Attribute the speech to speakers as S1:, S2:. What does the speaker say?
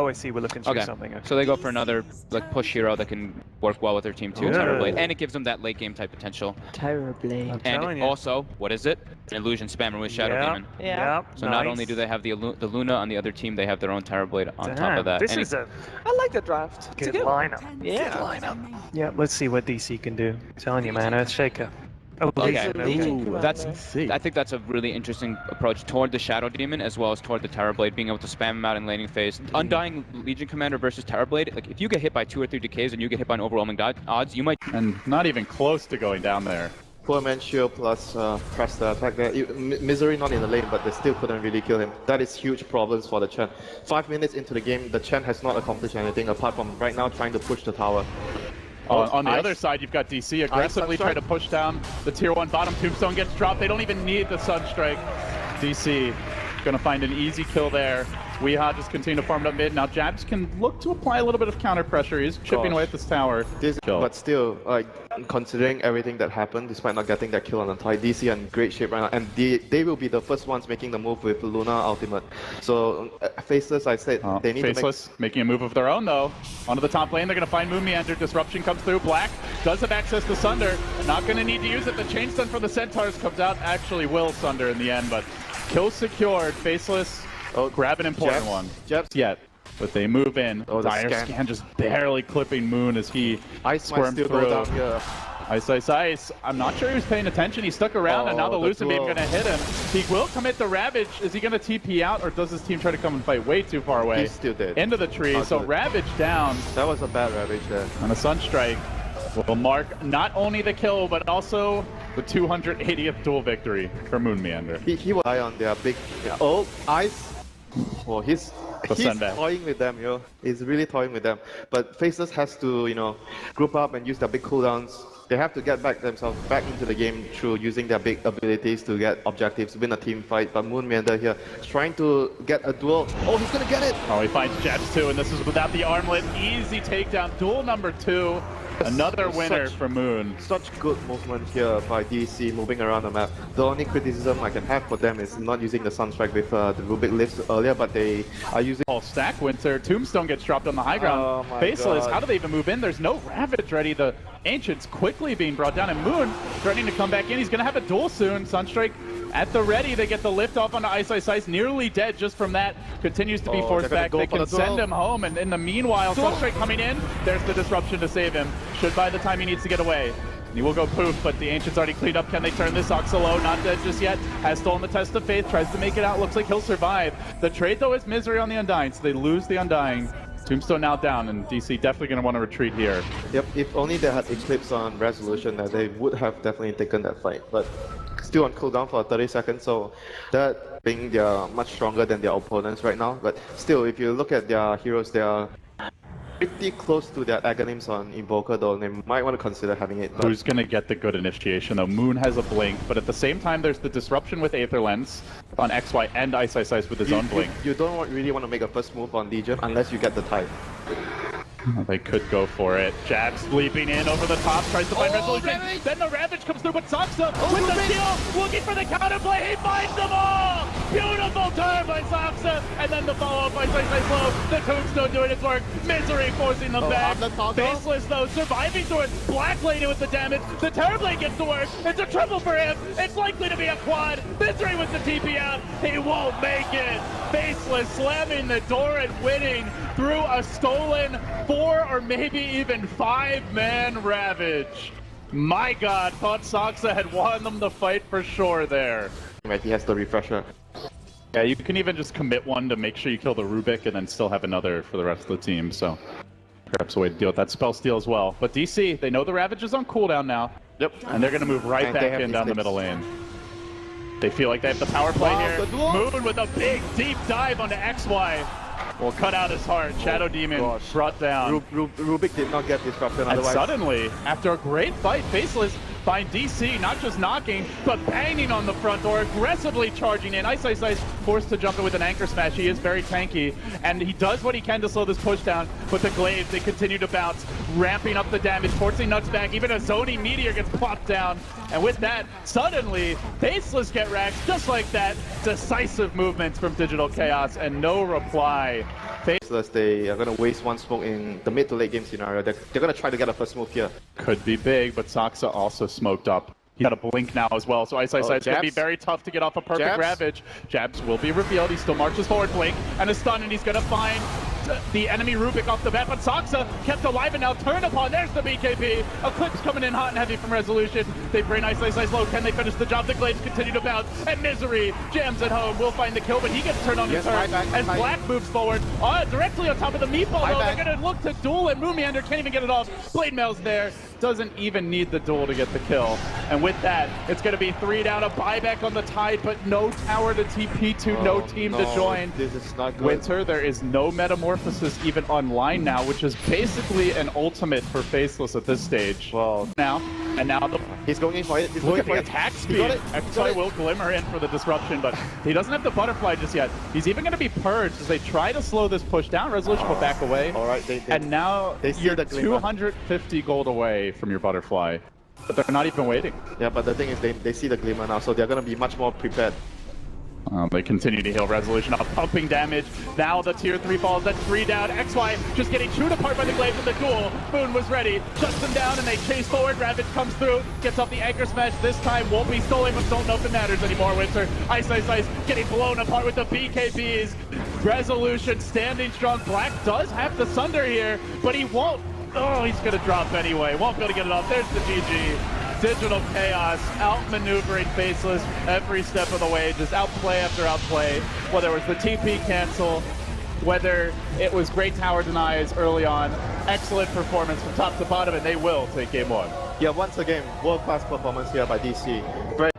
S1: I see. We're looking through something.
S2: So they go for another like push hero that can work well with their team too, Terrorblade, and it gives them that late game type potential.
S3: Terrorblade.
S2: And also, what is it? An illusion spammer with Shadow Demon.
S3: Yeah.
S2: So not only do they have the Luna on the other team, they have their own Terrorblade on top of that.
S1: This is a
S3: I like the draft.
S1: good lineup.
S3: Yeah.
S1: Good lineup. Yeah, let's see what DC can do. I'm telling you, man, Earthshaker. Oh,
S2: Okay.
S3: Legion.
S2: I think that's a really interesting approach toward the Shadow Demon as well as toward the Terrorblade, being able to spam him out in laning phase. Undying Legion Commander versus Terrorblade, like if you get hit by 2 or 3 decays and you get hit by an overwhelming odds, you might...
S4: And not even close to going down there.
S5: Poor man shield plus press the attack there. Misery not in the lane, but they still couldn't really kill him. That is huge problems for the Chen. 5 minutes into the game, the Chen has not accomplished anything apart from right now trying to push the tower.
S4: On the other side, you've got DC aggressively trying to push down the tier 1 bottom. Tombstone gets dropped. They don't even need the Sunstrike. DC gonna find an easy kill there. Weeha just continue to farm it up mid. Now Jabs can look to apply a little bit of counter pressure. He's chipping away at this tower.
S5: But still, like considering everything that happened, despite not getting that kill on the tie, DC are in great shape right now, and they will be the first ones making the move with Luna ultimate. So Faceless, I said they need
S4: Faceless making a move of their own though. Onto the top lane, they're gonna find Moon Meander. Disruption comes through. Black does have access to Sunder. Not gonna need to use it. The chain stun from the Centaurs comes out. Actually will Sunder in the end, but kill secured. Faceless. Grab an important one. Yet, but they move in. Dire scan just barely clipping Moon as he squirmed through. Ice. I'm not sure he was paying attention. He stuck around, and now the Lucid Beam gonna hit him. He will commit the Ravage. Is he gonna TP out, or does his team try to come and fight way too far away?
S5: He's still dead.
S4: Into the tree. So Ravage down.
S5: That was a bad Ravage there.
S4: And a Sunstrike will mark not only the kill, but also the 280th duel victory for Moon Meander.
S5: He will die on their big... Ice. Oh, he's toying with them, yo. He's really toying with them. But Faceless has to, group up and use their big cooldowns. They have to get themselves back into the game through using their big abilities to get objectives, win a team fight. But Moon Meander here is trying to get a duel. Oh, he's gonna get it!
S4: Oh, he finds Jets too, and this is without the armlet. Easy takedown. Duel number 2. Another winner for Moon.
S5: Such good movement here by DC moving around the map. The only criticism I can have for them is not using the Sunstrike with the Rubik lifts earlier, but they are using...
S4: Stack Winter. Tombstone gets dropped on the high ground. Faceless, how do they even move in? There's no Ravage ready. The Ancient's quickly being brought down, and Moon threatening to come back in. He's going to have a duel soon. Sunstrike at the ready. They get the lift off onto Ice. Nearly dead just from that. Continues to be forced back. They can send him home, and in the meanwhile, Sunstrike coming in. There's the disruption to save him. Should by the time he needs to get away. He will go poof, but the Ancient's already cleaned up. Can they turn this? Oxalo, not dead just yet. Has stolen the test of faith. Tries to make it out. Looks like he'll survive. The trade, though, is Misery on the Undying, so they lose the Undying. Tombstone now down, and DC definitely going to want to retreat here.
S5: Yep, if only they had Eclipse on Resolution, they would have definitely taken that fight. But still on cooldown for 30 seconds, so that being they are much stronger than their opponents right now. But still, if you look at their heroes, they are pretty close to their Aghanims on Invoker, though they might want to consider having it.
S4: Who's going to get the good initiation, though? Moon has a blink, but at the same time, there's the disruption with Aether Lens on XY and Ice with his own blink.
S5: You don't really want to make a first move on Legion unless you get the type.
S4: They could go for it. Jax leaping in over the top, tries to find resolution. Ravage. Then the Ravage comes through, but Saksa with the steal, looking for the counterplay. He finds them all! Beautiful turn by Saksa, and then the follow-up by Ice Low. The Tombstone doing its work. Misery forcing them back. Faceless, though, surviving through it. Black Lady with the damage. The Terrorblade gets to work. It's a triple for him. It's likely to be a quad. Misery with the TP out. He won't make it. Faceless slamming the door and winning through a stolen 4 or maybe even 5-man Ravage. My God, thought Saksa had won them the fight for sure there.
S5: He has the refresher.
S4: Yeah, you can even just commit one to make sure you kill the Rubik and then still have another for the rest of the team, so perhaps a way to deal with that spell steal as well. But DC, they know the Ravage is on cooldown now. Yep. And they're going to move right back in down the middle lane. They feel like they have the power play here. Moon with a big, deep dive onto XY. Will cut out his heart. Shadow Demon brought down.
S5: Rubik did not get disruption
S4: and
S5: otherwise.
S4: Suddenly, after a great fight, Faceless find DC not just knocking, but banging on the front door, aggressively charging in. Ice forced to jump in with an anchor smash. He is very tanky, and he does what he can to slow this push down, but the Glaives, they continue to bounce, ramping up the damage, forcing Nuts back. Even a Zoni Meteor gets plopped down, and with that, suddenly, Faceless get racked just like that. Decisive movements from Digital Chaos, and no reply.
S5: Faceless, they are going to waste one smoke in the mid to late game scenario. They're going to try to get a first smoke here.
S4: Could be big, but Saksa also smoked up. He's got a blink now as well, so Ice Ice Ice could be very tough to get off a perfect Ravage. Jabs will be revealed. He still marches forward, blink, and a stun, and he's going to find the enemy Rubik off the bat, but Saksa kept alive and now turned upon. There's the BKB. Eclipse coming in hot and heavy from Resolution. They bring Ice Ice Ice low. Can they finish the job? The Glaives continue to bounce, and Misery jams at home. Will find the kill, but he gets turned on the turn as Black moves forward. Directly on top of the meatball, though. They're going to look to duel, and Moomiander can't even get it off. Blade Mail's there. Doesn't even need the duel to get the kill. And with that, it's going to be 3 down, a buyback on the Tide, but no tower to TP to, no team to join.
S5: This is not good.
S4: Winter, there is no Metamorphosis even online now, which is basically an ultimate for Faceless at this stage.
S5: Well,
S4: now
S5: he's going in for it. He's
S4: look
S5: looking
S4: at
S5: for
S4: the
S5: it.
S4: attack speed. Xy will glimmer in for the disruption, but he doesn't have the butterfly just yet. He's even going to be purged as they try to slow this push down. Resolution will back away.
S5: All right,
S4: and now you're
S5: the glimmer.
S4: 250 gold away from your butterfly, but they're not even waiting.
S5: Yeah, but the thing is they see the glimmer now, so they're going to be much more prepared.
S4: They continue to heal Resolution off pumping damage. Now the tier 3 falls at 3 down. XY just getting chewed apart by the Glaives in the duel. Boone was ready, shuts them down, and they chase forward. Ravage comes through, gets off the anchor smash. This time won't be stolen, but don't know if it matters anymore. Winter, Ice Ice Ice getting blown apart with the BKBs. Resolution standing strong. Black does have the Sunder here, but he won't. Oh, he's gonna drop anyway. Won't be able to get it off. There's the GG. Digital Chaos outmaneuvering Faceless every step of the way, just outplay after outplay. Whether it was the TP cancel, whether it was great tower denies early on, excellent performance from top to bottom, and they will take game 1.
S5: Yeah, once again, world-class performance here by DC. Very